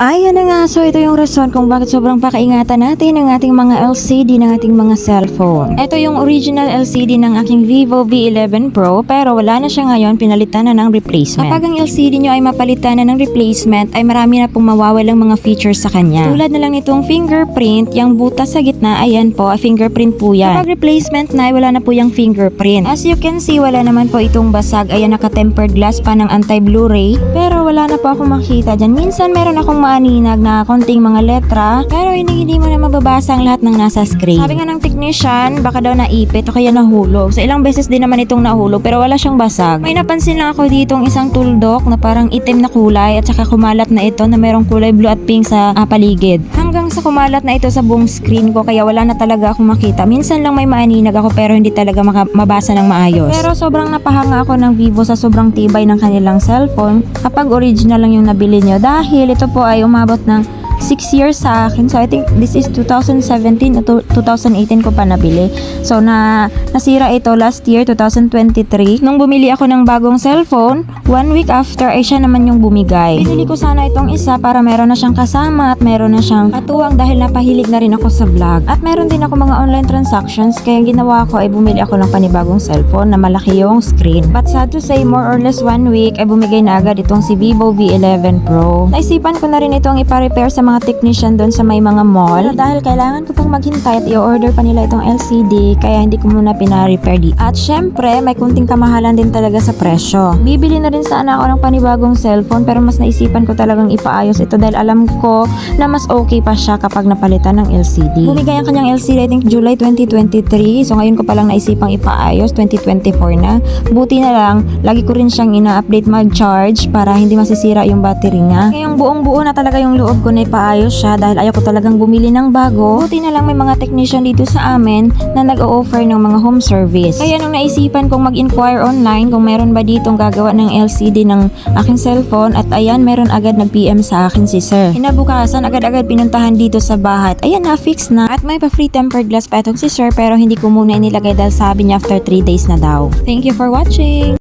Ayan na nga, so ito yung rason kung bakit sobrang pakaingatan natin ang ating mga LCD ng ating mga cellphone. Ito yung original LCD ng aking Vivo V11 Pro pero wala na siya ngayon, pinalitan na ng replacement. Kapag ang LCD nyo ay mapalitan na ng replacement ay marami na pong mawawalang mga features sa kanya. Tulad na lang nitong fingerprint, yung butas sa gitna, ayan po, fingerprint po yan. Kapag replacement na, wala na po yung fingerprint. As you can see, wala naman po itong basag. Ayan, naka-tempered glass pa ng anti-Blu-ray pero wala na po akong makita dyan. Minsan meron akong maaninag na konting mga letra pero hindi mo na mababasa ang lahat ng nasa screen. Sabi nga ng technician, baka daw naipit o kaya nahulog. So ilang beses din naman itong nahulog pero wala siyang basag. May napansin lang ako ditong isang tuldok na parang itim na kulay at saka kumalat na ito na merong kulay blue at pink sa paligid. Hanggang sa kumalat na ito sa buong screen ko kaya wala na talaga akong makita. Minsan lang may maaninag ako pero hindi talaga mabasa ng maayos. Pero sobrang napahanga ako ng Vivo sa sobrang tibay ng kanilang cellphone kapag original lang yung nabili nyo dahil ito po ay umabot ng 6 years sa akin. So I think this is 2017 o 2018 ko pa nabili. So nasira ito last year 2023. Nung bumili ako ng bagong cellphone, 1 week after ay siya naman yung bumigay. Pinili ko sana itong isa para meron na siyang kasama at meron na siyang katuwang dahil napahilig na rin ako sa vlog. At meron din ako mga online transactions kaya ginawa ko ay bumili ako ng panibagong cellphone na malaki yung screen. But sad to say, more or less 1 week ay bumigay na agad itong si Vivo V11 Pro. Naisipan ko na rin itong ipa-repair sa mga technician doon sa may mga mall dahil kailangan ko pang maghintay at i-order pa nila itong LCD kaya hindi ko muna pina-repair di. At syempre may kunting kamahalan din talaga sa presyo. Bibili na rin sana ako ng panibagong cellphone pero mas naisipan ko talagang ipaayos ito dahil alam ko na mas okay pa siya kapag napalitan ng LCD. Bumigay ang kanyang LCD I think July 2023 so ngayon ko palang naisipang ipaayos 2024 na. Buti na lang lagi ko rin siyang ina-update mag-charge para hindi masisira yung battery niya. Ngayong buong buo na talaga yung loob ko na ipaayos siya dahil ayaw ko talagang bumili ng bago. Buti na lang may mga technician dito sa amin na nag-o-offer ng mga home service. Kaya nung naisipan kong mag-inquire online kung meron ba ditong gagawa ng LCD ng aking cellphone at ayan meron agad nag-PM sa akin si sir. Kinabukasan agad-agad pinuntahan dito sa bahay. Ayan na-fix na at may pa-free tempered glass pa itong si sir pero hindi ko muna inilagay dahil sabi niya after 3 days na daw. Thank you for watching!